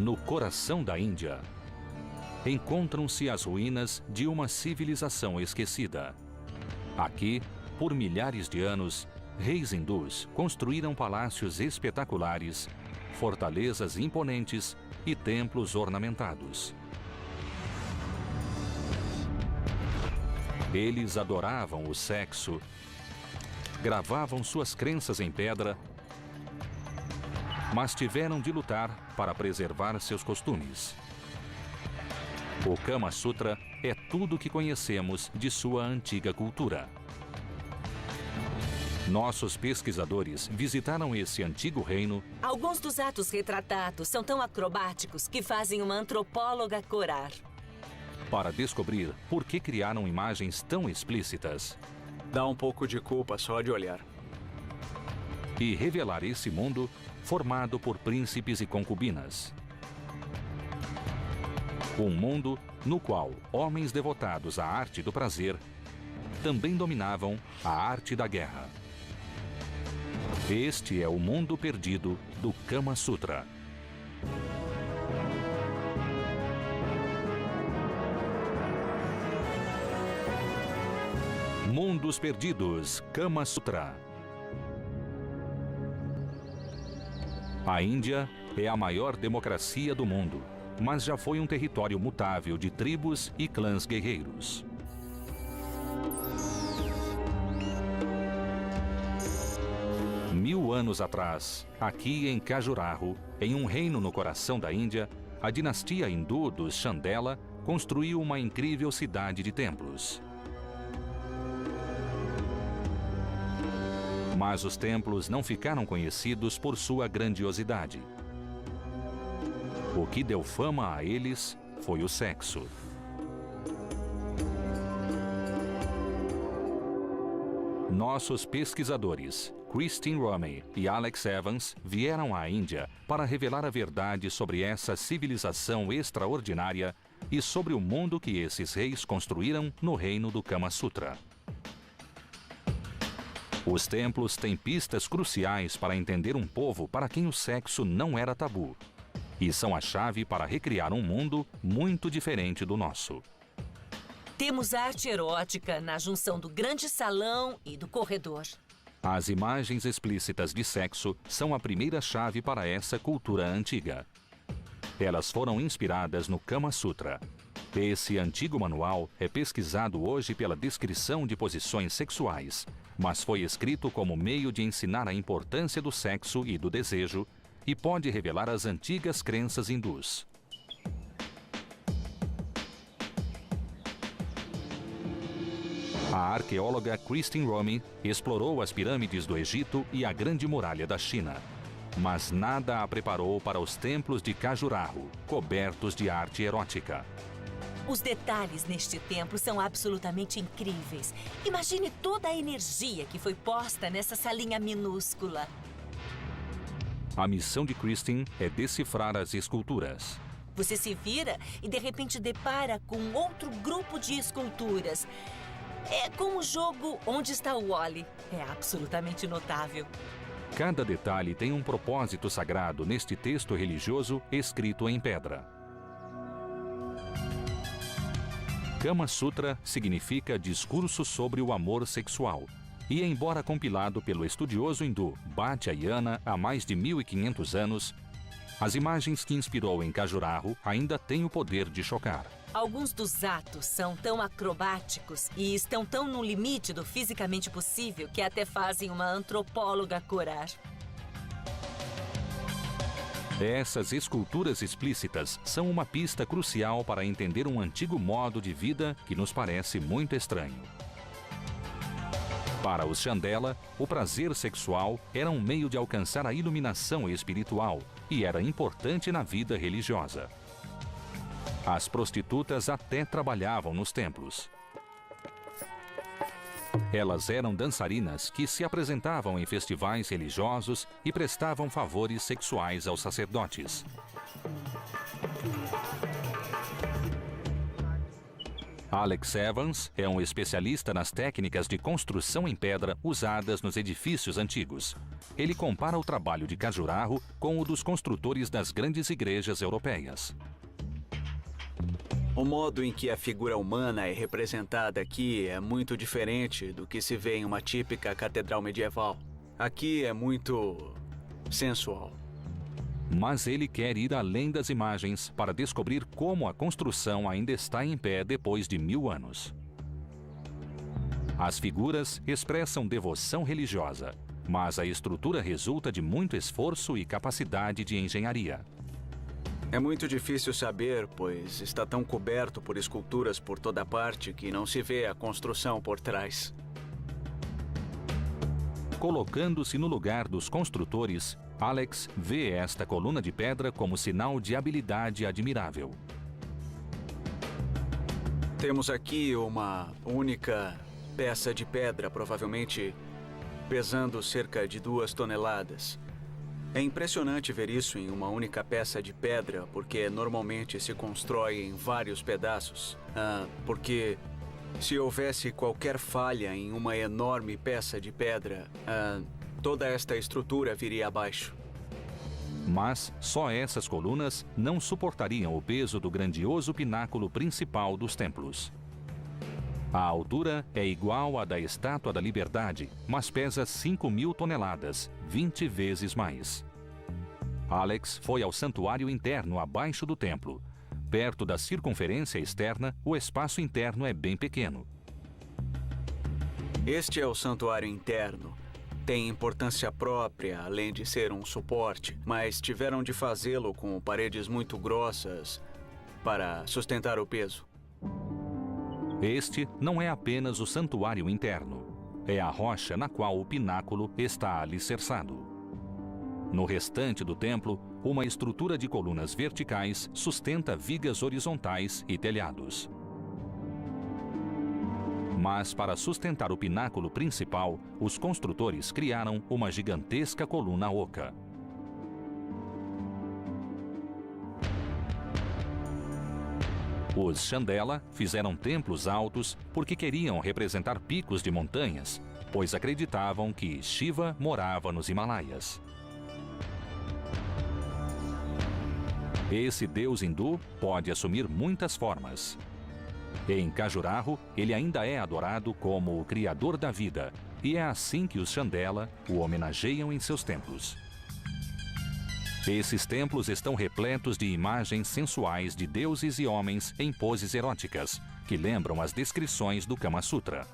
No coração da Índia, encontram-se as ruínas de uma civilização esquecida. Aqui, por milhares de anos, reis hindus construíram palácios espetaculares, fortalezas imponentes e templos ornamentados. Eles adoravam o sexo, gravavam suas crenças em pedra, mas tiveram de lutar para preservar seus costumes. O Kama Sutra é tudo o que conhecemos de sua antiga cultura. Nossos pesquisadores visitaram esse antigo reino. Alguns dos atos retratados são tão acrobáticos que fazem uma antropóloga corar. Para descobrir por que criaram imagens tão explícitas. Dá um pouco de culpa só de olhar. E revelar esse mundo formado por príncipes e concubinas. Um mundo no qual homens devotados à arte do prazer também dominavam a arte da guerra. Este é o mundo perdido do Kama Sutra. Mundos Perdidos, Kama Sutra. A Índia é a maior democracia do mundo, mas já foi um território mutável de tribos e clãs guerreiros. Mil anos atrás, aqui em Khajuraho, em um reino no coração da Índia, a dinastia hindu dos Chandela construiu uma incrível cidade de templos. Mas os templos não ficaram conhecidos por sua grandiosidade. O que deu fama a eles foi o sexo. Nossos pesquisadores, Christine Romey e Alex Evans, vieram à Índia para revelar a verdade sobre essa civilização extraordinária e sobre o mundo que esses reis construíram no reino do Kama Sutra. Os templos têm pistas cruciais para entender um povo para quem o sexo não era tabu, e são a chave para recriar um mundo muito diferente do nosso. Temos arte erótica na junção do grande salão e do corredor. As imagens explícitas de sexo são a primeira chave para essa cultura antiga. Elas foram inspiradas no Kama Sutra. Esse antigo manual é pesquisado hoje pela descrição de posições sexuais, mas foi escrito como meio de ensinar a importância do sexo e do desejo e pode revelar as antigas crenças hindus. A arqueóloga Christine Romey explorou as pirâmides do Egito e a Grande Muralha da China, mas nada a preparou para os templos de Khajuraho, cobertos de arte erótica. Os detalhes neste templo são absolutamente incríveis. Imagine toda a energia que foi posta nessa salinha minúscula. A missão de Christine é decifrar as esculturas. Você se vira e de repente depara com outro grupo de esculturas. É como o jogo Onde Está o Wally. É absolutamente notável. Cada detalhe tem um propósito sagrado neste texto religioso escrito em pedra. Kama Sutra significa discurso sobre o amor sexual. E embora compilado pelo estudioso hindu Bhatayana há mais de 1500 anos, as imagens que inspirou em Khajuraho ainda têm o poder de chocar. Alguns dos atos são tão acrobáticos e estão tão no limite do fisicamente possível que até fazem uma antropóloga corar. Essas esculturas explícitas são uma pista crucial para entender um antigo modo de vida que nos parece muito estranho. Para os Chandela, o prazer sexual era um meio de alcançar a iluminação espiritual e era importante na vida religiosa. As prostitutas até trabalhavam nos templos. Elas eram dançarinas que se apresentavam em festivais religiosos e prestavam favores sexuais aos sacerdotes. Alex Evans é um especialista nas técnicas de construção em pedra usadas nos edifícios antigos. Ele compara o trabalho de Khajuraho com o dos construtores das grandes igrejas europeias. O modo em que a figura humana é representada aqui é muito diferente do que se vê em uma típica catedral medieval. Aqui é muito sensual. Mas ele quer ir além das imagens para descobrir como a construção ainda está em pé depois de 1000 anos. As figuras expressam devoção religiosa, mas a estrutura resulta de muito esforço e capacidade de engenharia. É muito difícil saber, pois está tão coberto por esculturas por toda parte que não se vê a construção por trás. Colocando-se no lugar dos construtores, Alex vê esta coluna de pedra como sinal de habilidade admirável. Temos aqui uma única peça de pedra, provavelmente pesando cerca de 2 toneladas. É impressionante ver isso em uma única peça de pedra, porque normalmente se constrói em vários pedaços. Porque se houvesse qualquer falha em uma enorme peça de pedra, toda esta estrutura viria abaixo. Mas só essas colunas não suportariam o peso do grandioso pináculo principal dos templos. A altura é igual à da Estátua da Liberdade, mas pesa 5.000 toneladas, 20 vezes mais. Alex foi ao santuário interno abaixo do templo. Perto da circunferência externa, o espaço interno é bem pequeno. Este é o santuário interno. Tem importância própria, além de ser um suporte, mas tiveram de fazê-lo com paredes muito grossas para sustentar o peso. Este não é apenas o santuário interno. É a rocha na qual o pináculo está alicerçado. No restante do templo, uma estrutura de colunas verticais sustenta vigas horizontais e telhados. Mas para sustentar o pináculo principal, os construtores criaram uma gigantesca coluna oca. Os Chandela fizeram templos altos porque queriam representar picos de montanhas, pois acreditavam que Shiva morava nos Himalaias. Esse deus hindu pode assumir muitas formas. Em Khajuraho, ele ainda é adorado como o criador da vida, e é assim que os Chandela o homenageiam em seus templos. Esses templos estão repletos de imagens sensuais de deuses e homens em poses eróticas, que lembram as descrições do Kama Sutra.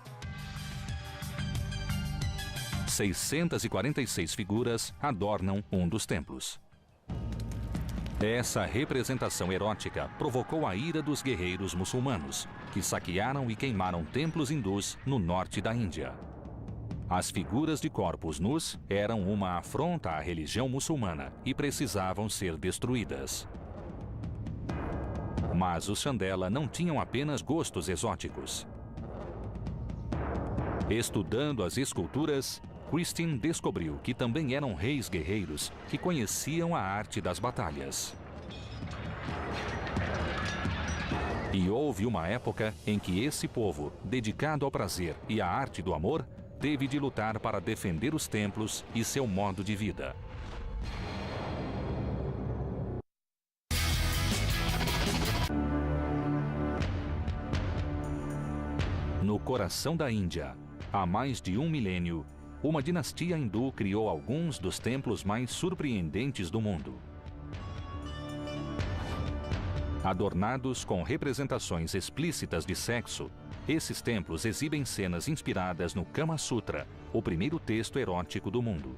646 figuras adornam um dos templos. Essa representação erótica provocou a ira dos guerreiros muçulmanos, que saquearam e queimaram templos hindus no norte da Índia. As figuras de corpos nus eram uma afronta à religião muçulmana e precisavam ser destruídas. Mas os Chandela não tinham apenas gostos exóticos. Estudando as esculturas, Christine descobriu que também eram reis guerreiros que conheciam a arte das batalhas. E houve uma época em que esse povo, dedicado ao prazer e à arte do amor, teve de lutar para defender os templos e seu modo de vida. No coração da Índia, há mais de 1 milênio, uma dinastia hindu criou alguns dos templos mais surpreendentes do mundo. Adornados com representações explícitas de sexo, esses templos exibem cenas inspiradas no Kama Sutra, o primeiro texto erótico do mundo.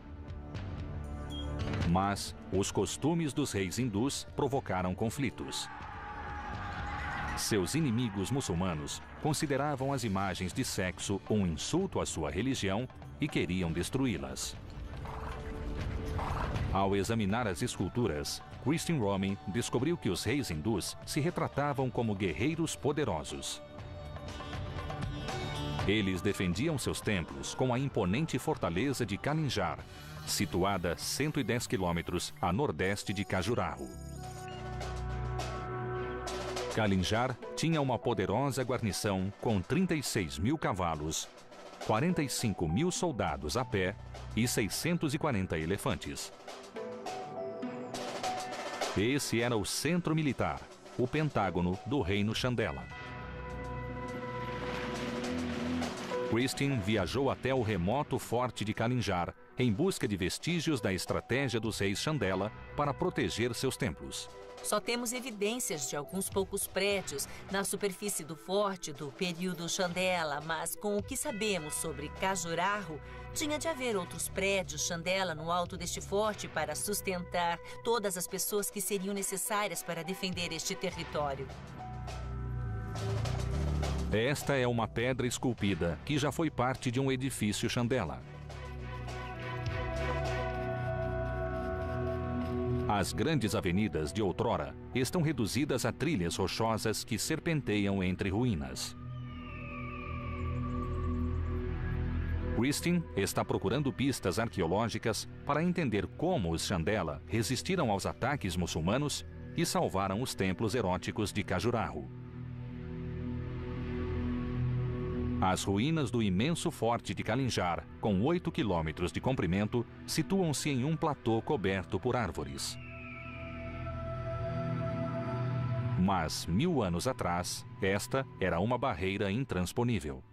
Mas os costumes dos reis hindus provocaram conflitos. Seus inimigos muçulmanos consideravam as imagens de sexo um insulto à sua religião e queriam destruí-las. Ao examinar as esculturas, Christine Roman descobriu que os reis hindus se retratavam como guerreiros poderosos. Eles defendiam seus templos com a imponente fortaleza de Kalinjar, situada 110 quilômetros a nordeste de Khajuraho. Kalinjar tinha uma poderosa guarnição com 36 mil cavalos, 45 mil soldados a pé e 640 elefantes. Esse era o centro militar, o Pentágono do Reino Chandela. Christine viajou até o remoto forte de Kalinjar em busca de vestígios da estratégia dos reis Chandela para proteger seus templos. Só temos evidências de alguns poucos prédios na superfície do forte do período Chandela, mas com o que sabemos sobre Khajuraho, tinha de haver outros prédios Chandela no alto deste forte para sustentar todas as pessoas que seriam necessárias para defender este território. Esta é uma pedra esculpida que já foi parte de um edifício Chandela. As grandes avenidas de outrora estão reduzidas a trilhas rochosas que serpenteiam entre ruínas. Christine está procurando pistas arqueológicas para entender como os Chandela resistiram aos ataques muçulmanos e salvaram os templos eróticos de Khajuraho. As ruínas do imenso forte de Kalinjar, com 8 quilômetros de comprimento, situam-se em um platô coberto por árvores. Mas, 1000 anos atrás, esta era uma barreira intransponível.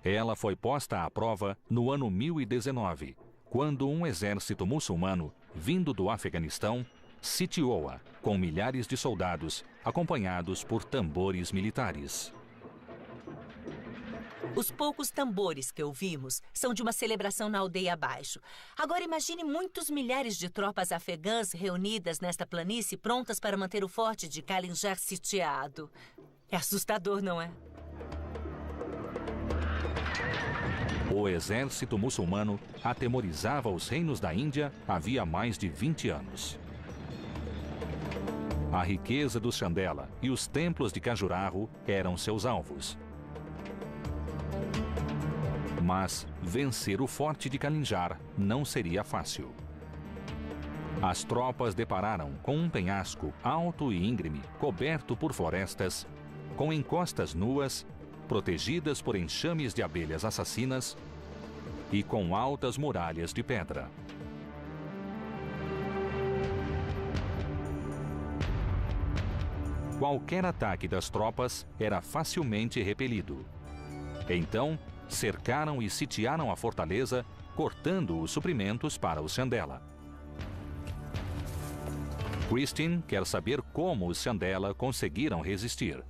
Ela foi posta à prova no ano 1019, quando um exército muçulmano, vindo do Afeganistão, sitiou-a com milhares de soldados, acompanhados por tambores militares. Os poucos tambores que ouvimos são de uma celebração na aldeia abaixo. Agora imagine muitos milhares de tropas afegãs reunidas nesta planície, prontas para manter o forte de Kalinjar sitiado. É assustador, não é? O exército muçulmano atemorizava os reinos da Índia havia mais de 20 anos. A riqueza dos Chandela e os templos de Khajuraho eram seus alvos. Mas vencer o forte de Kalinjar não seria fácil. As tropas depararam com um penhasco alto e íngreme, coberto por florestas, com encostas nuas, protegidas por enxames de abelhas assassinas e com altas muralhas de pedra. Qualquer ataque das tropas era facilmente repelido. Então, cercaram e sitiaram a fortaleza, cortando os suprimentos para os Chandela. Christine quer saber como os Chandela conseguiram resistir.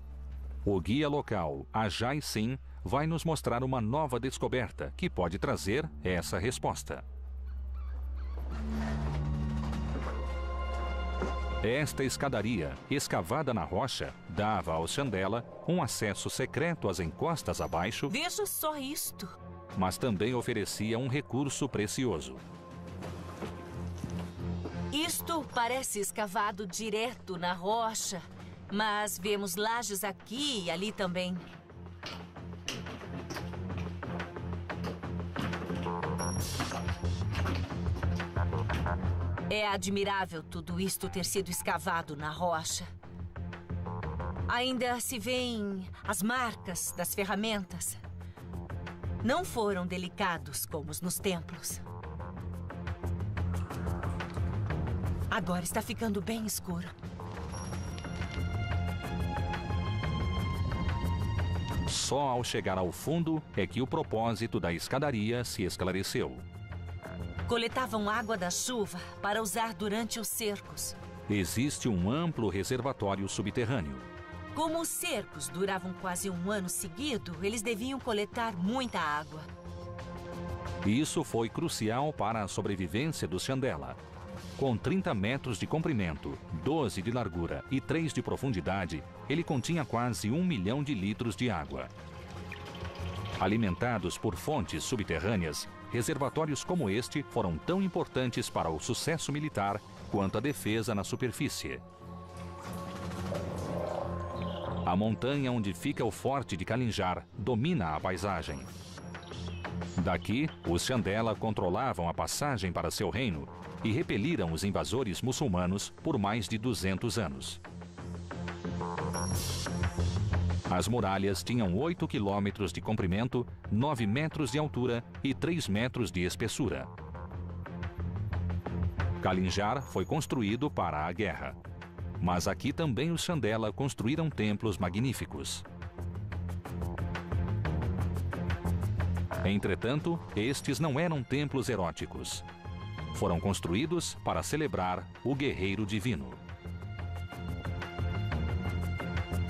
O guia local, Ajay Singh, vai nos mostrar uma nova descoberta que pode trazer essa resposta. Esta escadaria, escavada na rocha, dava aos Chandela um acesso secreto às encostas abaixo. Veja só isto! Mas também oferecia um recurso precioso. Isto parece escavado direto na rocha, mas vemos lajes aqui e ali também. É admirável tudo isto ter sido escavado na rocha. Ainda se veem as marcas das ferramentas. Não foram delicados como os nos templos. Agora está ficando bem escuro. Só ao chegar ao fundo é que o propósito da escadaria se esclareceu. Coletavam água da chuva para usar durante os cercos. Existe um amplo reservatório subterrâneo. Como os cercos duravam quase um ano seguido, eles deviam coletar muita água. Isso foi crucial para a sobrevivência dos Chandela. Com 30 metros de comprimento, 12 de largura e 3 de profundidade, ele continha quase 1 milhão de litros de água. Alimentados por fontes subterrâneas, reservatórios como este foram tão importantes para o sucesso militar quanto a defesa na superfície. A montanha onde fica o forte de Kalinjar domina a paisagem. Daqui, os Chandela controlavam a passagem para seu reino e repeliram os invasores muçulmanos por mais de 200 anos. As muralhas tinham 8 quilômetros de comprimento, 9 metros de altura e 3 metros de espessura. Kalinjar foi construído para a guerra. Mas aqui também os Chandela construíram templos magníficos. Entretanto, estes não eram templos eróticos. Foram construídos para celebrar o guerreiro divino.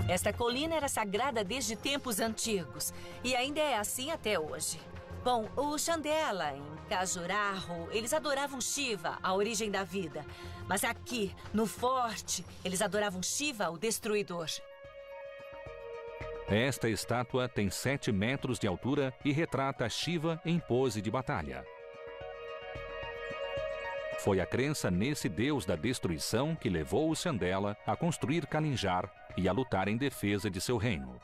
Esta colina era sagrada desde tempos antigos e ainda é assim até hoje. Bom, os Chandela, em Khajuraho, eles adoravam Shiva, a origem da vida. Mas aqui, no forte, eles adoravam Shiva, o destruidor. Esta estátua tem 7 metros de altura e retrata Shiva em pose de batalha. Foi a crença nesse deus da destruição que levou os Chandela a construir Kalinjar e a lutar em defesa de seu reino.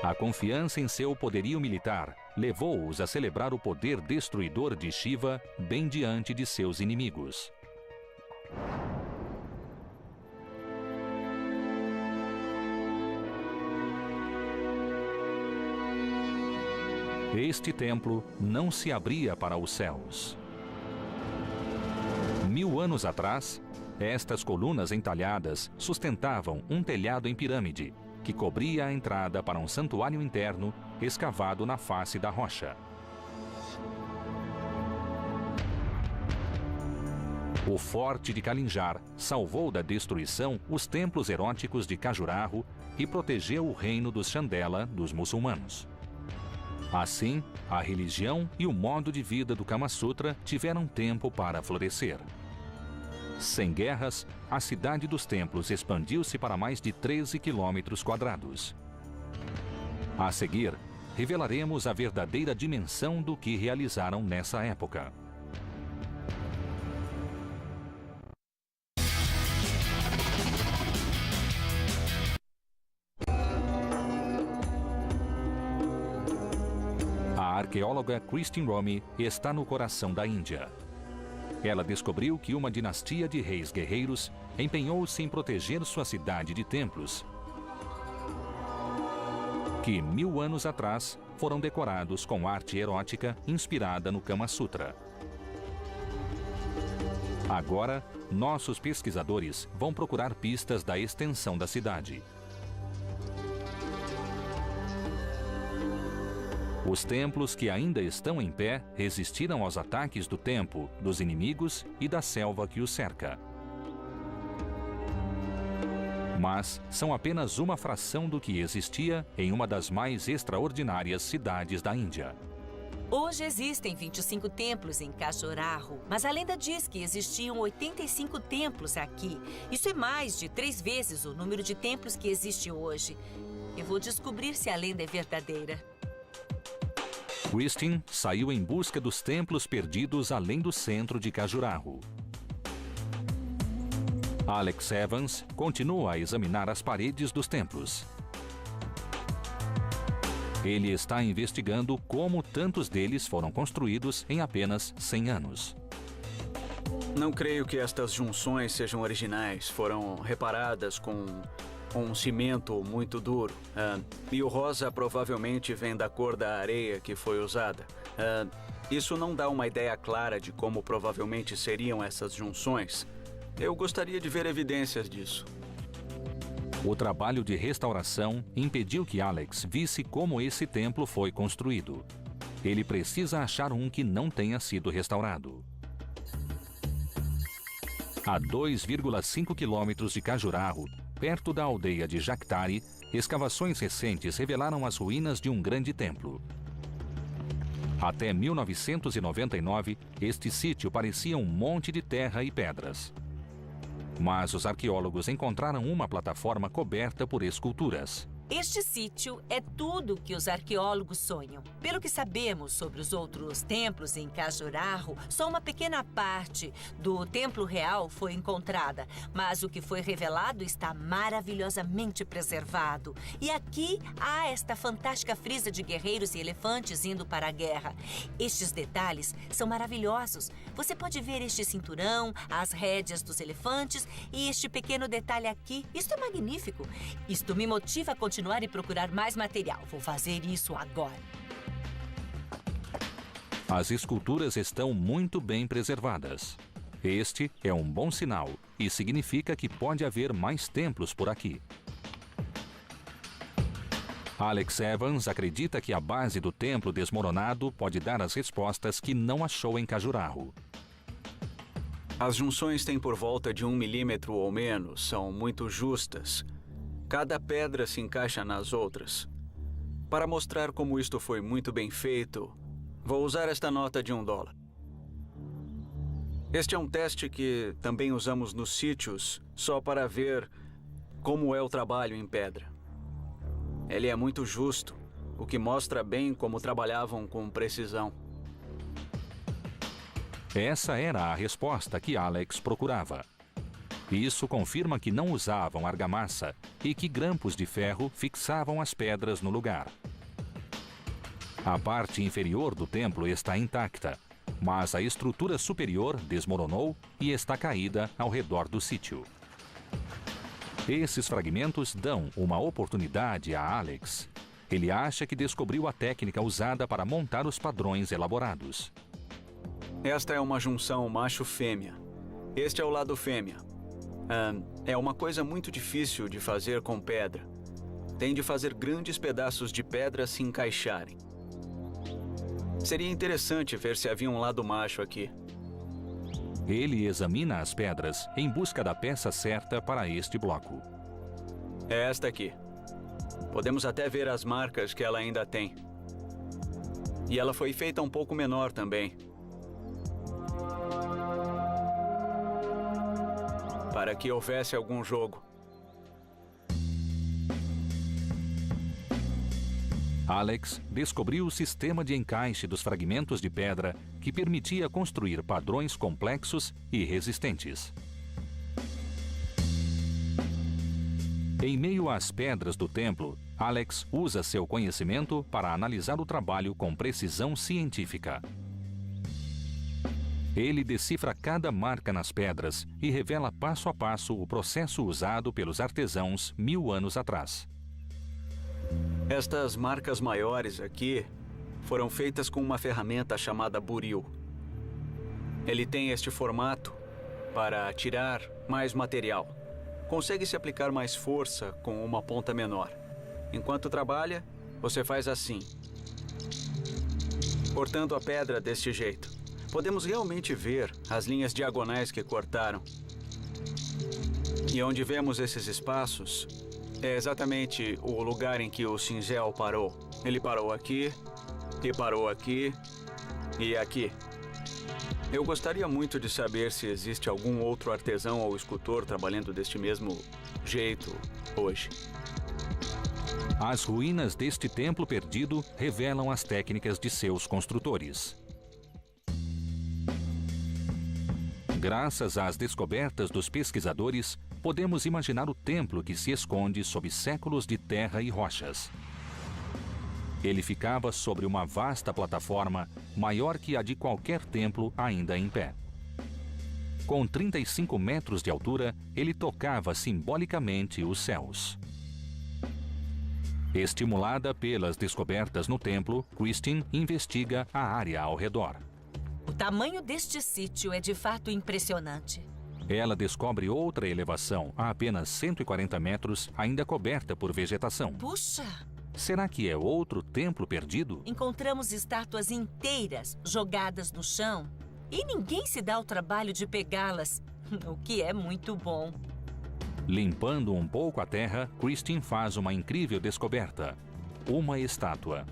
A confiança em seu poderio militar levou-os a celebrar o poder destruidor de Shiva bem diante de seus inimigos. Este templo não se abria para os céus. 1000 anos atrás, estas colunas entalhadas sustentavam um telhado em pirâmide, que cobria a entrada para um santuário interno escavado na face da rocha. O forte de Kalinjar salvou da destruição os templos eróticos de Khajuraho e protegeu o reino dos Chandela dos muçulmanos. Assim, a religião e o modo de vida do Kama Sutra tiveram tempo para florescer. Sem guerras, a cidade dos templos expandiu-se para mais de 13 quilômetros quadrados. A seguir, revelaremos a verdadeira dimensão do que realizaram nessa época. A arqueóloga Christine Romy está no coração da Índia. Ela descobriu que uma dinastia de reis guerreiros empenhou-se em proteger sua cidade de templos, que 1000 anos atrás foram decorados com arte erótica inspirada no Kama Sutra. Agora, nossos pesquisadores vão procurar pistas da extensão da cidade. Os templos que ainda estão em pé resistiram aos ataques do tempo, dos inimigos e da selva que os cerca. Mas são apenas uma fração do que existia em uma das mais extraordinárias cidades da Índia. Hoje existem 25 templos em Khajuraho, mas a lenda diz que existiam 85 templos aqui. Isso é mais de 3 vezes o número de templos que existe hoje. Eu vou descobrir se a lenda é verdadeira. Christine saiu em busca dos templos perdidos além do centro de Khajuraho. Alex Evans continua a examinar as paredes dos templos. Ele está investigando como tantos deles foram construídos em apenas 100 anos. Não creio que estas junções sejam originais. Foram reparadas com um cimento muito duro. E o rosa provavelmente vem da cor da areia que foi usada. Isso não dá uma ideia clara de como provavelmente seriam essas junções. Eu gostaria de ver evidências disso. O trabalho de restauração impediu que Alex visse como esse templo foi construído. Ele precisa achar um que não tenha sido restaurado. A 2,5 quilômetros de Khajuraho, perto da aldeia de Jaktari, escavações recentes revelaram as ruínas de um grande templo. Até 1999, este sítio parecia um monte de terra e pedras. Mas os arqueólogos encontraram uma plataforma coberta por esculturas. Este sítio é tudo que os arqueólogos sonham. Pelo que sabemos sobre os outros templos em Khajuraho, só uma pequena parte do templo real foi encontrada, mas o que foi revelado está maravilhosamente preservado. E aqui há esta fantástica frisa de guerreiros e elefantes indo para a guerra. Estes detalhes são maravilhosos. Você pode ver este cinturão, as rédeas dos elefantes e este pequeno detalhe aqui. Isto é magnífico. Isto me motiva a continuar e procurar mais material. Vou fazer isso agora. As esculturas estão muito bem preservadas. Este é um bom sinal e significa que pode haver mais templos por aqui. Alex Evans acredita que a base do templo desmoronado pode dar as respostas que não achou em Khajuraho. As junções têm por volta de 1 milímetro ou menos, são muito justas. Cada pedra se encaixa nas outras. Para mostrar como isto foi muito bem feito, vou usar esta nota de $1. Este é um teste que também usamos nos sítios, só para ver como é o trabalho em pedra. Ele é muito justo, o que mostra bem como trabalhavam com precisão. Essa era a resposta que Alex procurava. Isso confirma que não usavam argamassa e que grampos de ferro fixavam as pedras no lugar. A parte inferior do templo está intacta, mas a estrutura superior desmoronou e está caída ao redor do sítio. Esses fragmentos dão uma oportunidade a Alex. Ele acha que descobriu a técnica usada para montar os padrões elaborados. Esta é uma junção macho-fêmea. Este é o lado fêmea. É uma coisa muito difícil de fazer com pedra. Tem de fazer grandes pedaços de pedra se encaixarem. Seria interessante ver se havia um lado macho aqui. Ele examina as pedras em busca da peça certa para este bloco. É esta aqui. Podemos até ver as marcas que ela ainda tem. E ela foi feita um pouco menor também. Para que houvesse algum jogo. Alex descobriu o sistema de encaixe dos fragmentos de pedra que permitia construir padrões complexos e resistentes. Em meio às pedras do templo, Alex usa seu conhecimento para analisar o trabalho com precisão científica. Ele decifra cada marca nas pedras e revela passo a passo o processo usado pelos artesãos 1000 anos atrás. Estas marcas maiores aqui foram feitas com uma ferramenta chamada buril. Ele tem este formato para tirar mais material. Consegue-se aplicar mais força com uma ponta menor. Enquanto trabalha, você faz assim, cortando a pedra deste jeito. Podemos realmente ver as linhas diagonais que cortaram. E onde vemos esses espaços é exatamente o lugar em que o cinzel parou. Ele parou aqui, e parou aqui, e aqui. Eu gostaria muito de saber se existe algum outro artesão ou escultor trabalhando deste mesmo jeito hoje. As ruínas deste templo perdido revelam as técnicas de seus construtores. Graças às descobertas dos pesquisadores, podemos imaginar o templo que se esconde sob séculos de terra e rochas. Ele ficava sobre uma vasta plataforma, maior que a de qualquer templo ainda em pé. Com 35 metros de altura, ele tocava simbolicamente os céus. Estimulada pelas descobertas no templo, Christine investiga a área ao redor. O tamanho deste sítio é de fato impressionante. Ela descobre outra elevação a apenas 140 metros, ainda coberta por vegetação. Puxa! Será que é outro templo perdido? Encontramos estátuas inteiras jogadas no chão e ninguém se dá o trabalho de pegá-las, o que é muito bom. Limpando um pouco a terra, Christine faz uma incrível descoberta: uma estátua.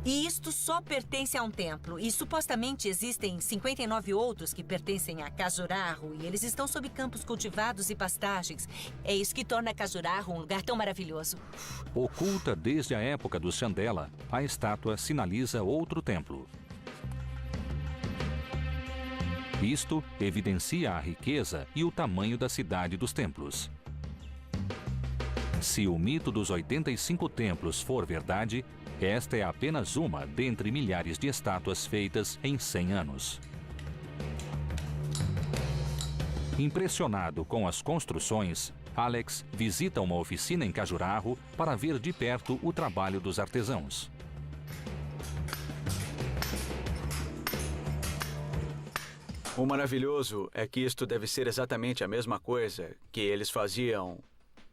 E isto só pertence a um templo. E supostamente existem 59 outros que pertencem a Khajuraho. E eles estão sob campos cultivados e pastagens. É isso que torna Khajuraho um lugar tão maravilhoso. Oculta desde a época dos Chandela, a estátua sinaliza outro templo. Isto evidencia a riqueza e o tamanho da cidade dos templos. Se o mito dos 85 templos for verdade, esta é apenas uma dentre milhares de estátuas feitas em 100 anos. Impressionado com as construções, Alex visita uma oficina em Khajuraho para ver de perto o trabalho dos artesãos. O maravilhoso é que isto deve ser exatamente a mesma coisa que eles faziam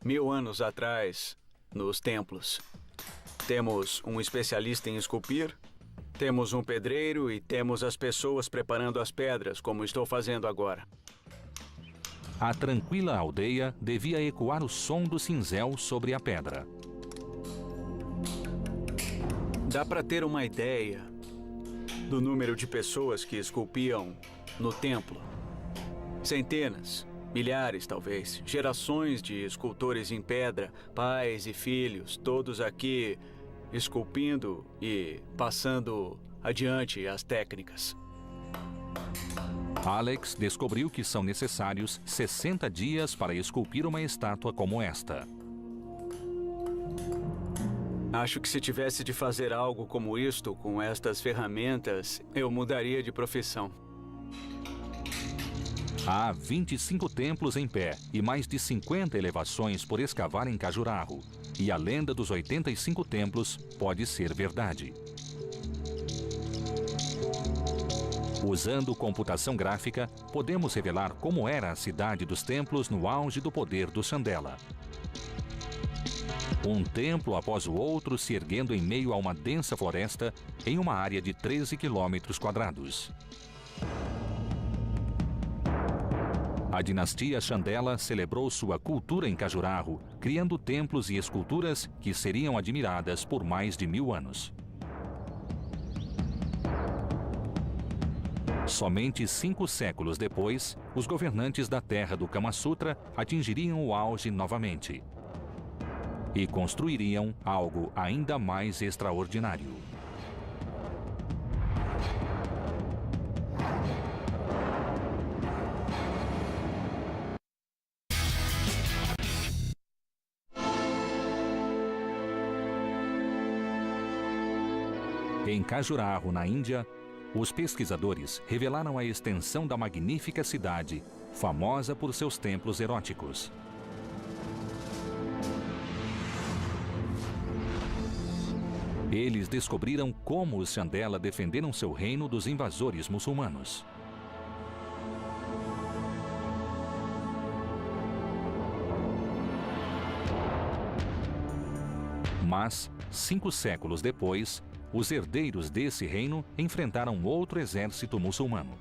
1000 anos atrás nos templos. Temos um especialista em esculpir, temos um pedreiro e temos as pessoas preparando as pedras, como estou fazendo agora. A tranquila aldeia devia ecoar o som do cinzel sobre a pedra. Dá para ter uma ideia do número de pessoas que esculpiam no templo. Centenas, milhares talvez, gerações de escultores em pedra, pais e filhos, todos aqui esculpindo e passando adiante as técnicas. Alex descobriu que são necessários 60 dias para esculpir uma estátua como esta. Acho que se tivesse de fazer algo como isto com estas ferramentas, eu mudaria de profissão. Há 25 templos em pé e mais de 50 elevações por escavar em Khajuraho. E a lenda dos 85 templos pode ser verdade. Usando computação gráfica, podemos revelar como era a cidade dos templos no auge do poder do Chandela. Um templo após o outro se erguendo em meio a uma densa floresta em uma área de 13 quilômetros quadrados. A dinastia Chandela celebrou sua cultura em Khajuraho, criando templos e esculturas que seriam admiradas por mais de 1000 anos. Somente 5 séculos depois, os governantes da terra do Kama Sutra atingiriam o auge novamente. E construiriam algo ainda mais extraordinário. Em Khajuraho, na Índia, os pesquisadores revelaram a extensão da magnífica cidade, famosa por seus templos eróticos. Eles descobriram como os Chandela defenderam seu reino dos invasores muçulmanos. Mas, 5 séculos depois, os herdeiros desse reino enfrentaram outro exército muçulmano.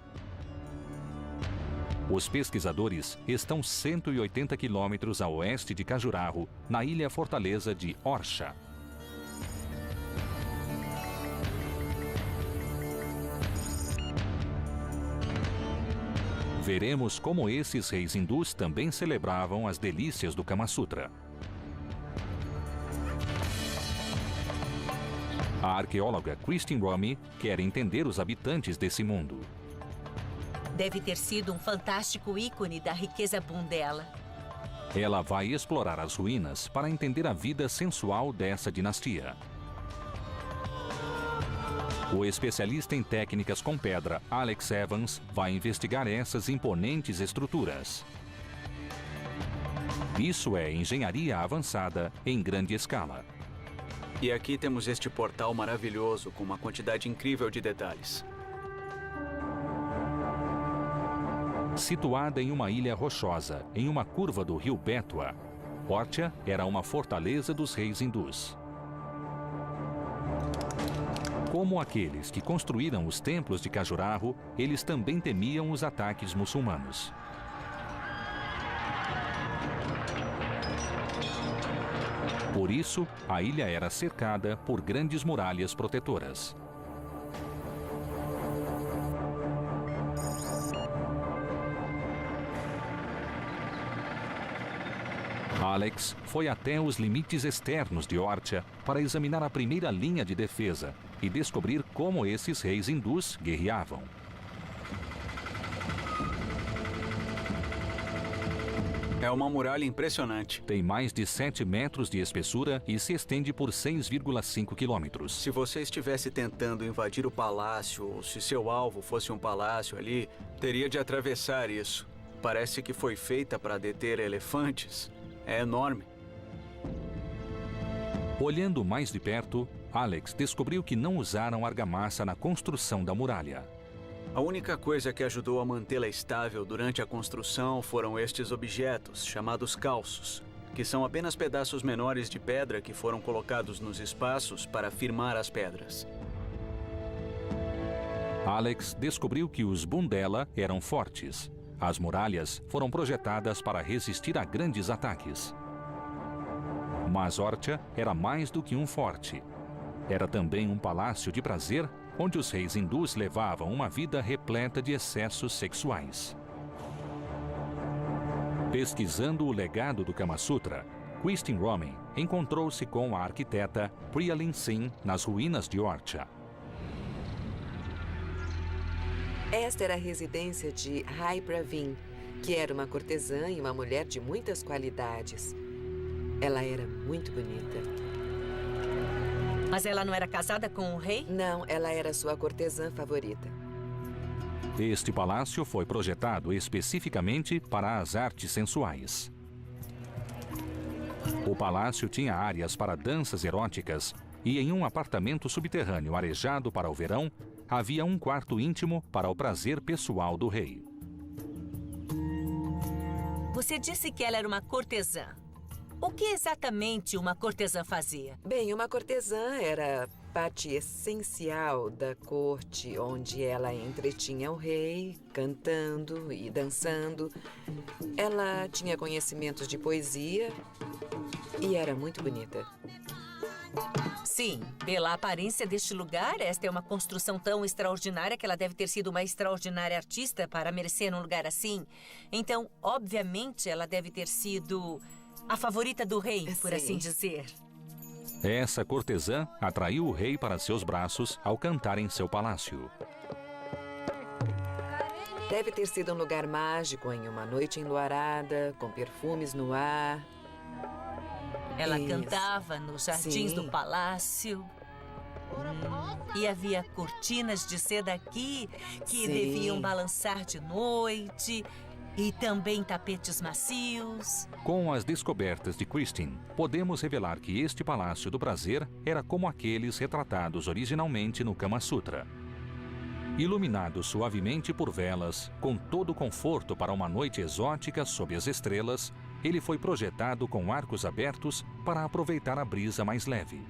Os pesquisadores estão 180 quilômetros a oeste de Khajuraho, na ilha-fortaleza de Orsha. Veremos como esses reis hindus também celebravam as delícias do Kama Sutra. A arqueóloga Kristin Romy quer entender os habitantes desse mundo. Deve ter sido um fantástico ícone da riqueza bundela. Ela vai explorar as ruínas para entender a vida sensual dessa dinastia. O especialista em técnicas com pedra, Alex Evans, vai investigar essas imponentes estruturas. Isso é engenharia avançada em grande escala. E aqui temos este portal maravilhoso com uma quantidade incrível de detalhes. Situada em uma ilha rochosa, em uma curva do rio Betwa, Orcha era uma fortaleza dos reis hindus. Como aqueles que construíram os templos de Khajuraho, eles também temiam os ataques muçulmanos. Por isso, a ilha era cercada por grandes muralhas protetoras. Alex foi até os limites externos de Orcha para examinar a primeira linha de defesa e descobrir como esses reis hindus guerreavam. É uma muralha impressionante. Tem mais de 7 metros de espessura e se estende por 6,5 quilômetros. Se você estivesse tentando invadir o palácio, ou se seu alvo fosse um palácio ali, teria de atravessar isso. Parece que foi feita para deter elefantes. É enorme. Olhando mais de perto, Alex descobriu que não usaram argamassa na construção da muralha. A única coisa que ajudou a mantê-la estável durante a construção foram estes objetos, chamados calços, que são apenas pedaços menores de pedra que foram colocados nos espaços para firmar as pedras. Alex descobriu que os Bundela eram fortes. As muralhas foram projetadas para resistir a grandes ataques. Mas Orcha era mais do que um forte. Era também um palácio de prazer, onde os reis hindus levavam uma vida repleta de excessos sexuais. Pesquisando o legado do Kama Sutra, Kristin Roman encontrou-se com a arquiteta Priyalin Singh nas ruínas de Orcha. Esta era a residência de Rai Pravin, que era uma cortesã e uma mulher de muitas qualidades. Ela era muito bonita. Mas ela não era casada com o rei? Não, ela era sua cortesã favorita. Este palácio foi projetado especificamente para as artes sensuais. O palácio tinha áreas para danças eróticas e em um apartamento subterrâneo arejado para o verão, havia um quarto íntimo para o prazer pessoal do rei. Você disse que ela era uma cortesã. O que exatamente uma cortesã fazia? Bem, uma cortesã era parte essencial da corte, onde ela entretinha o rei, cantando e dançando. Ela tinha conhecimentos de poesia e era muito bonita. Sim, pela aparência deste lugar, esta é uma construção tão extraordinária que ela deve ter sido uma extraordinária artista para merecer um lugar assim. Então, obviamente, ela deve ter sido a favorita do rei, por assim dizer. Essa cortesã atraiu o rei para seus braços ao cantar em seu palácio. Deve ter sido um lugar mágico em uma noite enluarada, com perfumes no ar. Ela cantava nos jardins do palácio. E havia cortinas de seda aqui que deviam balançar de noite. E também tapetes macios. Com as descobertas de Kristin, podemos revelar que este Palácio do Prazer era como aqueles retratados originalmente no Kama Sutra. Iluminado suavemente por velas, com todo o conforto para uma noite exótica sob as estrelas, ele foi projetado com arcos abertos para aproveitar a brisa mais leve.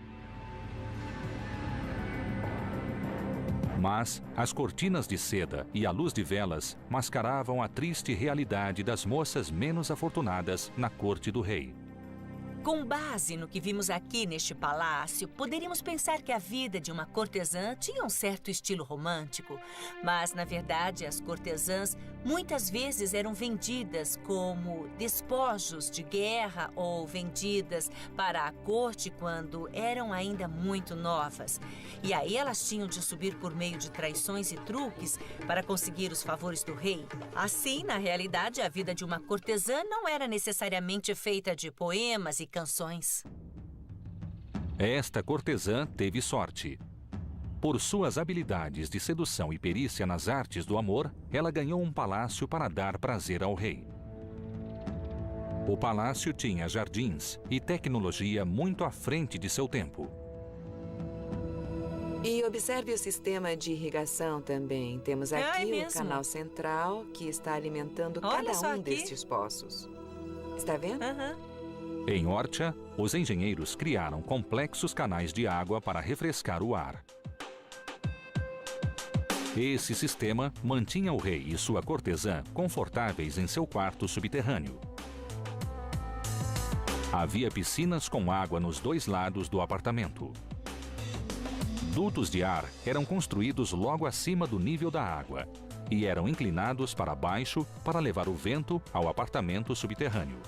Mas as cortinas de seda e a luz de velas mascaravam a triste realidade das moças menos afortunadas na corte do rei. Com base no que vimos aqui neste palácio, poderíamos pensar que a vida de uma cortesã tinha um certo estilo romântico. Mas, na verdade, as cortesãs muitas vezes eram vendidas como despojos de guerra ou vendidas para a corte quando eram ainda muito novas. E aí elas tinham de subir por meio de traições e truques para conseguir os favores do rei. Assim, na realidade, a vida de uma cortesã não era necessariamente feita de poemas e canções. Esta cortesã teve sorte. Por suas habilidades de sedução e perícia nas artes do amor, ela ganhou um palácio para dar prazer ao rei. O palácio tinha jardins e tecnologia muito à frente de seu tempo. E observe o sistema de irrigação também. Temos aqui o canal central que está alimentando cada um destes poços. Está vendo? Em Orcha, os engenheiros criaram complexos canais de água para refrescar o ar. Esse sistema mantinha o rei e sua cortesã confortáveis em seu quarto subterrâneo. Havia piscinas com água nos 2 lados do apartamento. Dutos de ar eram construídos logo acima do nível da água e eram inclinados para baixo para levar o vento ao apartamento subterrâneo.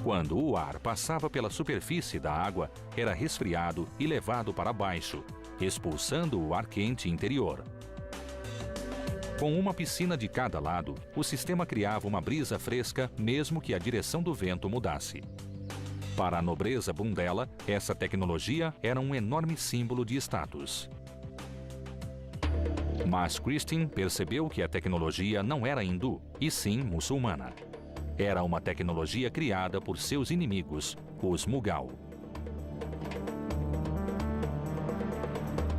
Quando o ar passava pela superfície da água, era resfriado e levado para baixo, expulsando o ar quente interior. Com uma piscina de cada lado, o sistema criava uma brisa fresca mesmo que a direção do vento mudasse. Para a nobreza Bundela, essa tecnologia era um enorme símbolo de status. Mas Christine percebeu que a tecnologia não era hindu, e sim muçulmana. Era uma tecnologia criada por seus inimigos, os Mughal.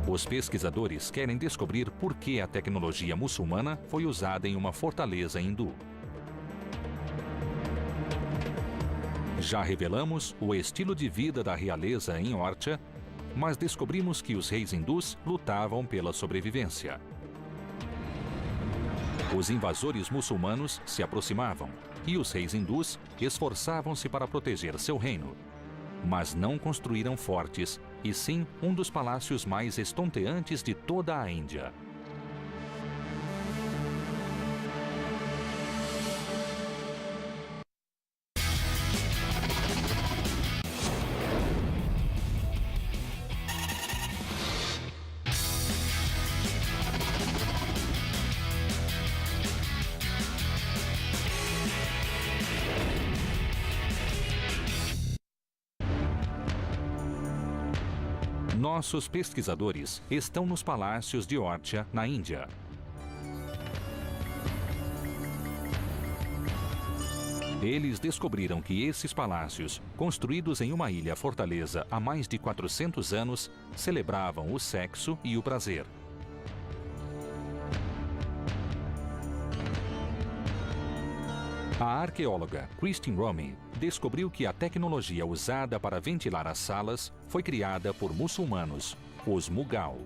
Os pesquisadores querem descobrir por que a tecnologia muçulmana foi usada em uma fortaleza hindu. Já revelamos o estilo de vida da realeza em Orcha, mas descobrimos que os reis hindus lutavam pela sobrevivência. Os invasores muçulmanos se aproximavam e os reis hindus esforçavam-se para proteger seu reino. Mas não construíram fortes, e sim um dos palácios mais estonteantes de toda a Índia. Nossos pesquisadores estão nos palácios de Orcha, na Índia. Eles descobriram que esses palácios, construídos em uma ilha-fortaleza há mais de 400 anos, celebravam o sexo e o prazer. A arqueóloga Christine Romy descobriu que a tecnologia usada para ventilar as salas foi criada por muçulmanos, os Mughal.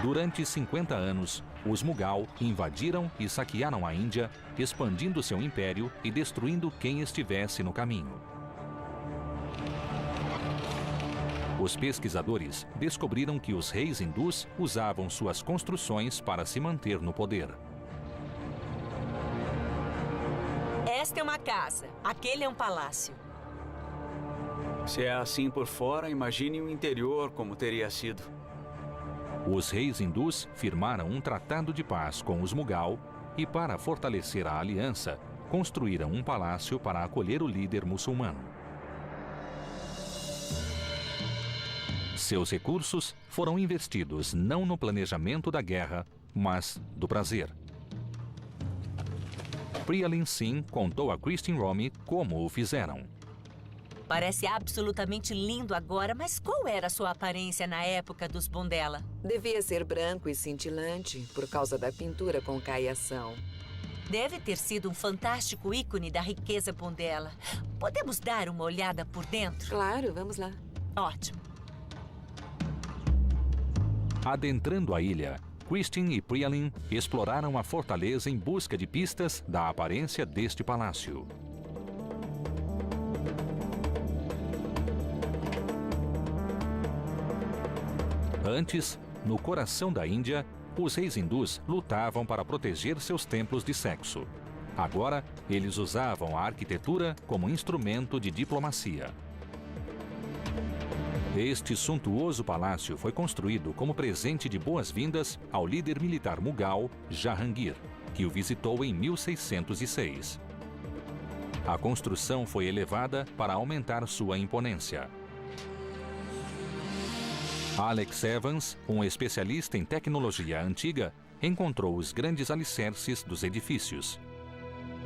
Durante 50 anos, os Mughal invadiram e saquearam a Índia, expandindo seu império e destruindo quem estivesse no caminho. Os pesquisadores descobriram que os reis hindus usavam suas construções para se manter no poder. Esta é uma casa, aquele é um palácio. Se é assim por fora, imagine o interior como teria sido. Os reis hindus firmaram um tratado de paz com os Mughal e, para fortalecer a aliança, construíram um palácio para acolher o líder muçulmano. Seus recursos foram investidos não no planejamento da guerra, mas do prazer. Priyalin Singh contou a Christine Romy como o fizeram. Parece absolutamente lindo agora, mas qual era a sua aparência na época dos Bundela? Devia ser branco e cintilante por causa da pintura com caiação. Deve ter sido um fantástico ícone da riqueza Bundela. Podemos dar uma olhada por dentro? Claro, vamos lá. Ótimo. Adentrando a ilha, Christine e Priyalin exploraram a fortaleza em busca de pistas da aparência deste palácio. Antes, no coração da Índia, os reis hindus lutavam para proteger seus templos de sexo. Agora, eles usavam a arquitetura como instrumento de diplomacia. Este suntuoso palácio foi construído como presente de boas-vindas ao líder militar Mughal, Jahangir, que o visitou em 1606. A construção foi elevada para aumentar sua imponência. Alex Evans, um especialista em tecnologia antiga, encontrou os grandes alicerces dos edifícios.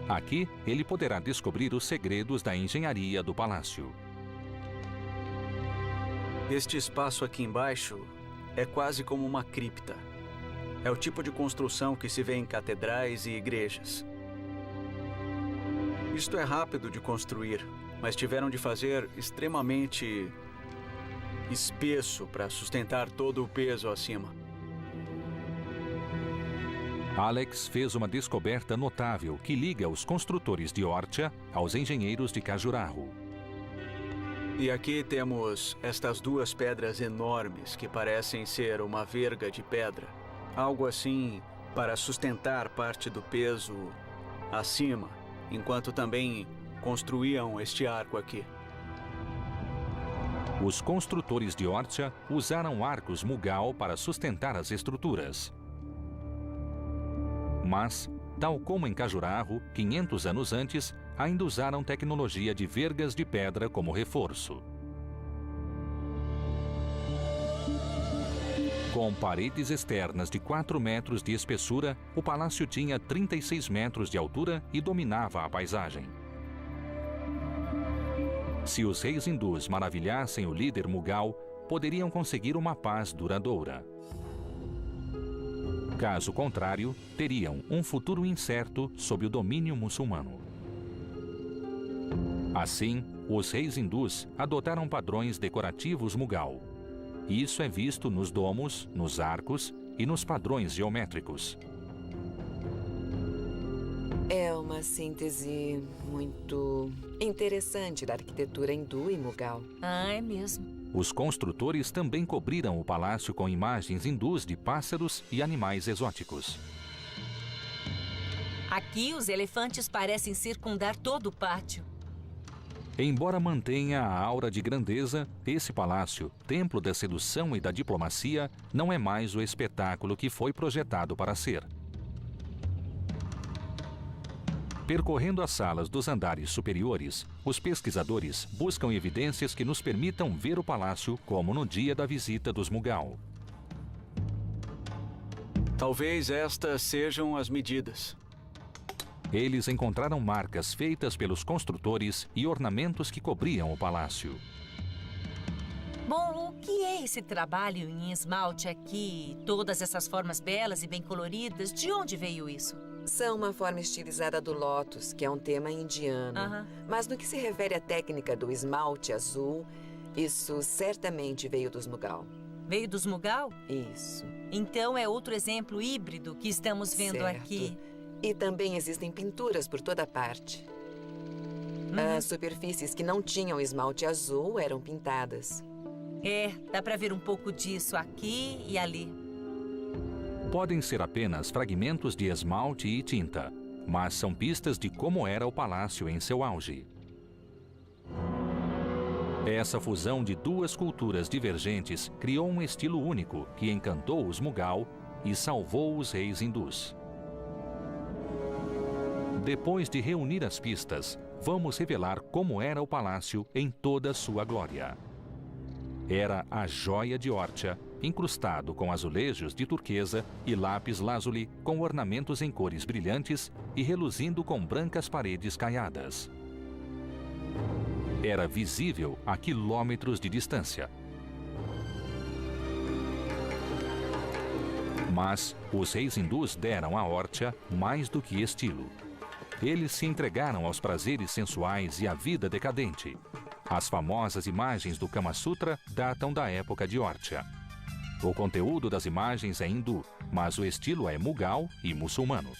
Aqui, ele poderá descobrir os segredos da engenharia do palácio. Este espaço aqui embaixo é quase como uma cripta. É o tipo de construção que se vê em catedrais e igrejas. Isto é rápido de construir, mas tiveram de fazer extremamente espesso para sustentar todo o peso acima. Alex fez uma descoberta notável que liga os construtores de Ortia aos engenheiros de Khajuraho. E aqui temos estas duas pedras enormes que parecem ser uma verga de pedra. Algo assim para sustentar parte do peso acima, enquanto também construíam este arco aqui. Os construtores de Ortia usaram arcos Mughal para sustentar as estruturas. Mas, tal como em Khajuraho, 500 anos antes, ainda usaram tecnologia de vergas de pedra como reforço. Com paredes externas de 4 metros de espessura, o palácio tinha 36 metros de altura e dominava a paisagem. Se os reis hindus maravilhassem o líder Mughal, poderiam conseguir uma paz duradoura. Caso contrário, teriam um futuro incerto sob o domínio muçulmano. Assim, os reis hindus adotaram padrões decorativos Mughal. Isso é visto nos domos, nos arcos e nos padrões geométricos. É uma síntese muito interessante da arquitetura hindu e Mughal. Ah, é mesmo. Os construtores também cobriram o palácio com imagens hindus de pássaros e animais exóticos. Aqui, os elefantes parecem circundar todo o pátio. Embora mantenha a aura de grandeza, esse palácio, templo da sedução e da diplomacia, não é mais o espetáculo que foi projetado para ser. Percorrendo as salas dos andares superiores, os pesquisadores buscam evidências que nos permitam ver o palácio como no dia da visita dos Mughal. Talvez estas sejam as medidas. Eles encontraram marcas feitas pelos construtores e ornamentos que cobriam o palácio. Bom, o que é esse trabalho em esmalte aqui? Todas essas formas belas e bem coloridas, de onde veio isso? São uma forma estilizada do lótus, que é um tema indiano. Mas no que se refere à técnica do esmalte azul, isso certamente veio dos Mughal. Veio dos Mughal? Isso. Então é outro exemplo híbrido que estamos vendo Certo. aqui. E também existem pinturas por toda parte. As superfícies que não tinham esmalte azul eram pintadas. É, dá pra ver um pouco disso aqui e ali. Podem ser apenas fragmentos de esmalte e tinta, mas são pistas de como era o palácio em seu auge. Essa fusão de duas culturas divergentes criou um estilo único que encantou os Mughal e salvou os reis hindus. Depois de reunir as pistas, vamos revelar como era o palácio em toda a sua glória. Era a joia de Ortia, incrustado com azulejos de turquesa e lápis lazuli com ornamentos em cores brilhantes e reluzindo com brancas paredes caiadas. Era visível a quilômetros de distância. Mas os reis hindus deram a Ortia mais do que estilo. Eles se entregaram aos prazeres sensuais e à vida decadente. As famosas imagens do Kama Sutra datam da época de Ortia. O conteúdo das imagens é hindu, mas o estilo é Mughal e muçulmano.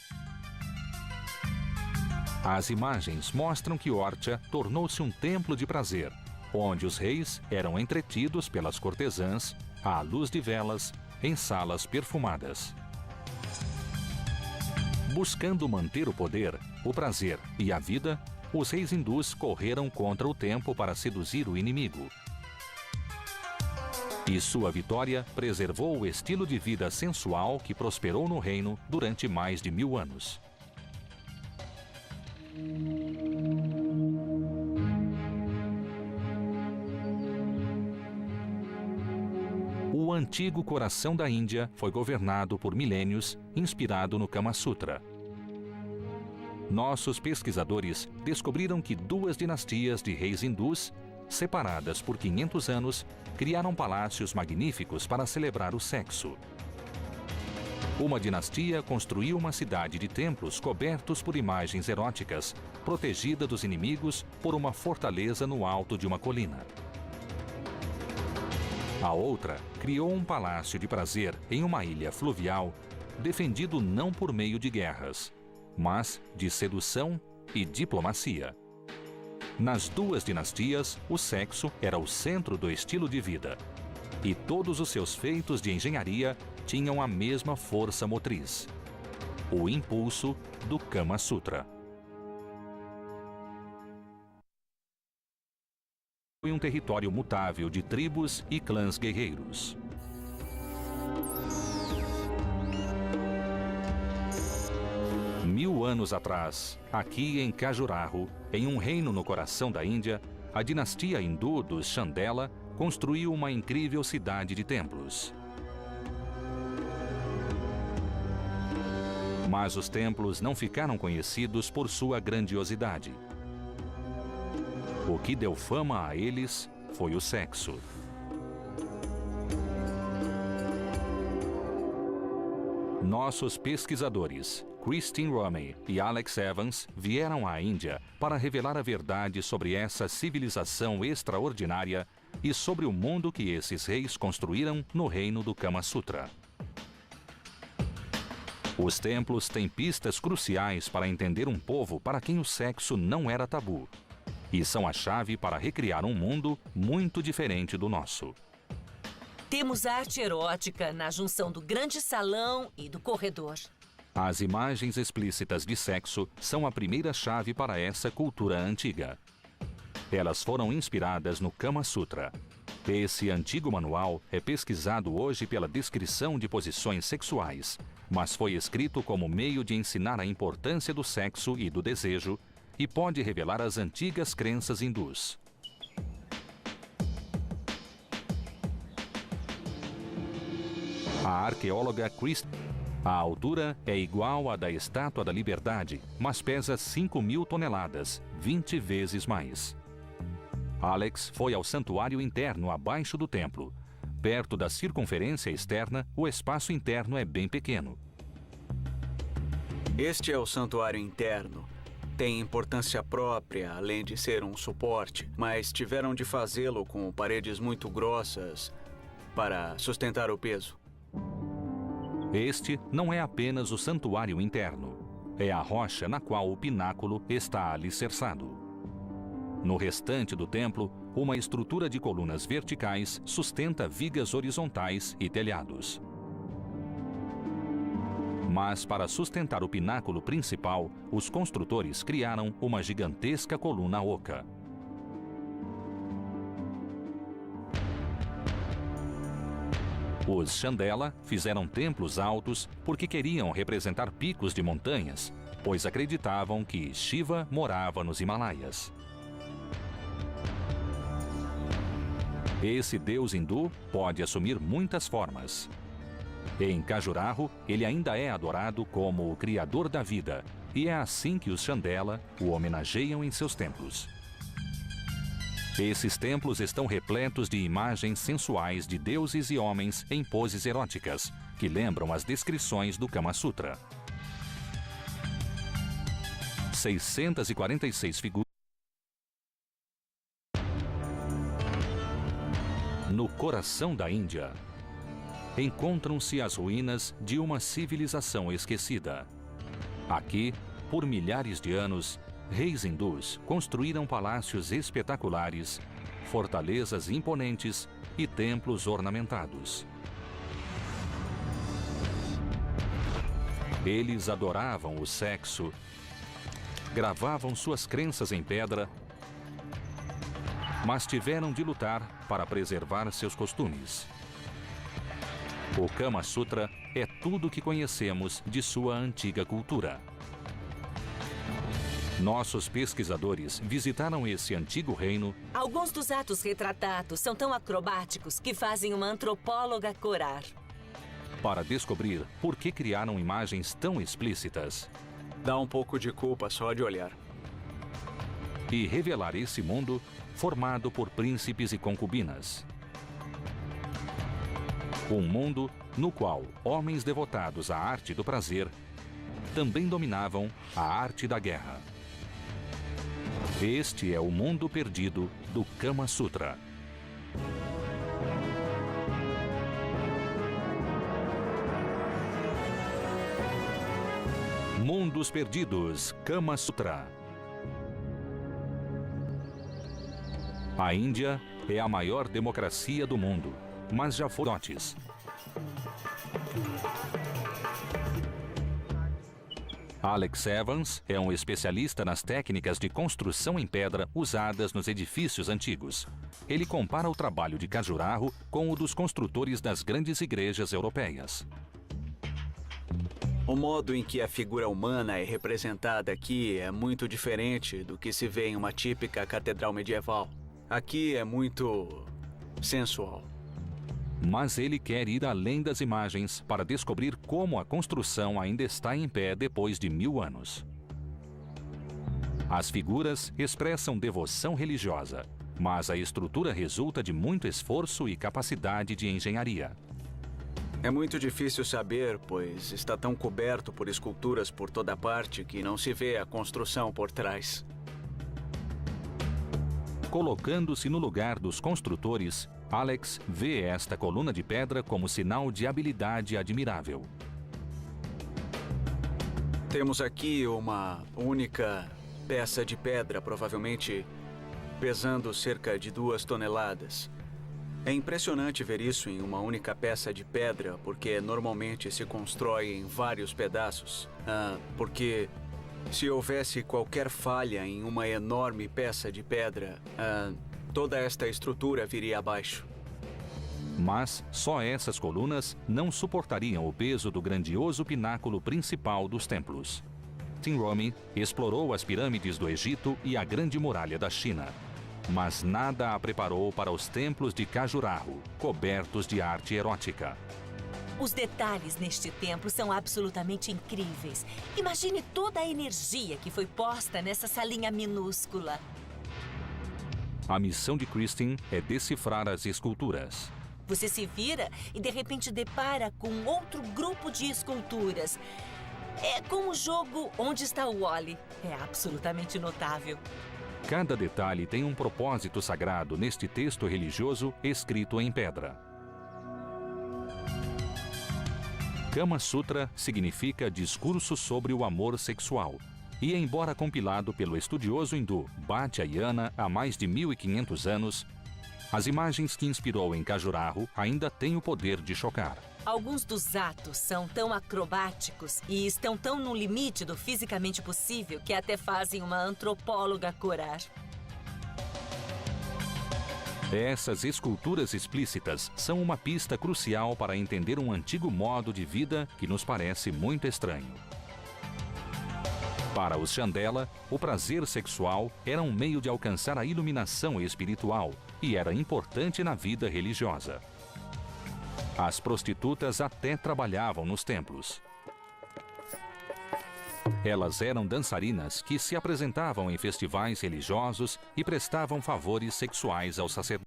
As imagens mostram que Ortia tornou-se um templo de prazer, onde os reis eram entretidos pelas cortesãs, à luz de velas, em salas perfumadas. Buscando manter o poder, o prazer e a vida, os reis hindus correram contra o tempo para seduzir o inimigo. E sua vitória preservou o estilo de vida sensual que prosperou no reino durante mais de 1000 anos. O antigo coração da Índia foi governado por milênios, inspirado no Kama Sutra. Nossos pesquisadores descobriram que 2 dinastias de reis hindus, separadas por 500 anos, criaram palácios magníficos para celebrar o sexo. Uma dinastia construiu uma cidade de templos cobertos por imagens eróticas, protegida dos inimigos por uma fortaleza no alto de uma colina. A outra criou um palácio de prazer em uma ilha fluvial, defendido não por meio de guerras, mas de sedução e diplomacia. Nas duas dinastias, o sexo era o centro do estilo de vida, e todos os seus feitos de engenharia tinham a mesma força motriz: o impulso do Kama Sutra. Foi um território mutável de tribos e clãs guerreiros. Mil anos atrás, aqui em Khajuraho, em um reino no coração da Índia, a dinastia hindu dos Chandela construiu uma incrível cidade de templos. Mas os templos não ficaram conhecidos por sua grandiosidade. O que deu fama a eles foi o sexo. Nossos pesquisadores, Christine Romey e Alex Evans, vieram à Índia para revelar a verdade sobre essa civilização extraordinária e sobre o mundo que esses reis construíram no reino do Kama Sutra. Os templos têm pistas cruciais para entender um povo para quem o sexo não era tabu, e são a chave para recriar um mundo muito diferente do nosso. Temos arte erótica na junção do grande salão e do corredor. As imagens explícitas de sexo são a primeira chave para essa cultura antiga. Elas foram inspiradas no Kama Sutra. Esse antigo manual é pesquisado hoje pela descrição de posições sexuais, mas foi escrito como meio de ensinar a importância do sexo e do desejo e pode revelar as antigas crenças hindus. A arqueóloga A altura é igual à da Estátua da Liberdade, mas pesa 5.000 toneladas, 20 vezes mais. Alex foi ao santuário interno abaixo do templo. Perto da circunferência externa, o espaço interno é bem pequeno. Este é o santuário interno. Tem importância própria, além de ser um suporte, mas tiveram de fazê-lo com paredes muito grossas para sustentar o peso. Este não é apenas o santuário interno. É a rocha na qual o pináculo está alicerçado. No restante do templo, uma estrutura de colunas verticais sustenta vigas horizontais e telhados. Mas para sustentar o pináculo principal, os construtores criaram uma gigantesca coluna oca. Os Chandela fizeram templos altos porque queriam representar picos de montanhas, pois acreditavam que Shiva morava nos Himalaias. Esse deus hindu pode assumir muitas formas. Em Khajuraho, ele ainda é adorado como o criador da vida, e é assim que os Chandela o homenageiam em seus templos. Esses templos estão repletos de imagens sensuais de deuses e homens em poses eróticas, que lembram as descrições do Kama Sutra. 646 figuras. No coração da Índia, encontram-se as ruínas de uma civilização esquecida. Aqui, por milhares de anos, reis hindus construíram palácios espetaculares, fortalezas imponentes e templos ornamentados. Eles adoravam o sexo, gravavam suas crenças em pedra, mas tiveram de lutar para preservar seus costumes. O Kama Sutra é tudo o que conhecemos de sua antiga cultura. Nossos pesquisadores visitaram esse antigo reino. Alguns dos atos retratados são tão acrobáticos que fazem uma antropóloga corar. Para descobrir por que criaram imagens tão explícitas. Dá um pouco de culpa só de olhar. E revelar esse mundo formado por príncipes e concubinas. Um mundo no qual homens devotados à arte do prazer também dominavam a arte da guerra. Este é o mundo perdido do Kama Sutra. Mundos Perdidos, Kama Sutra. A Índia é a maior democracia do mundo, mas já foram dotes. Alex Evans é um especialista nas técnicas de construção em pedra usadas nos edifícios antigos. Ele compara o trabalho de Khajuraho com o dos construtores das grandes igrejas europeias. O modo em que a figura humana é representada aqui é muito diferente do que se vê em uma típica catedral medieval. Aqui é muito sensual. Mas ele quer ir além das imagens para descobrir como a construção ainda está em pé depois de 1000 anos. As figuras expressam devoção religiosa, mas a estrutura resulta de muito esforço e capacidade de engenharia. É muito difícil saber, pois está tão coberto por esculturas por toda parte que não se vê a construção por trás. Colocando-se no lugar dos construtores, Alex vê esta coluna de pedra como sinal de habilidade admirável. Temos aqui uma única peça de pedra, provavelmente pesando cerca de 2 toneladas. É impressionante ver isso em uma única peça de pedra, porque normalmente se constrói em vários pedaços. Porque se houvesse qualquer falha em uma enorme peça de pedra, toda esta estrutura viria abaixo. Mas só essas colunas não suportariam o peso do grandioso pináculo principal dos templos. Tim Rome explorou as pirâmides do Egito e a Grande Muralha da China. Mas nada a preparou para os templos de Khajuraho, cobertos de arte erótica. Os detalhes neste templo são absolutamente incríveis. Imagine toda a energia que foi posta nessa salinha minúscula. A missão de Kristin é decifrar as esculturas. Você se vira e de repente depara com outro grupo de esculturas. É como o jogo Onde Está o Wally. É absolutamente notável. Cada detalhe tem um propósito sagrado neste texto religioso escrito em pedra. Kama Sutra significa discurso sobre o amor sexual. E embora compilado pelo estudioso hindu Bhatyayana há mais de 1500 anos, as imagens que inspirou em Khajuraho ainda têm o poder de chocar. Alguns dos atos são tão acrobáticos e estão tão no limite do fisicamente possível que até fazem uma antropóloga corar. Essas esculturas explícitas são uma pista crucial para entender um antigo modo de vida que nos parece muito estranho. Para os Chandela, o prazer sexual era um meio de alcançar a iluminação espiritual e era importante na vida religiosa. As prostitutas até trabalhavam nos templos. Elas eram dançarinas que se apresentavam em festivais religiosos e prestavam favores sexuais aos sacerdotes.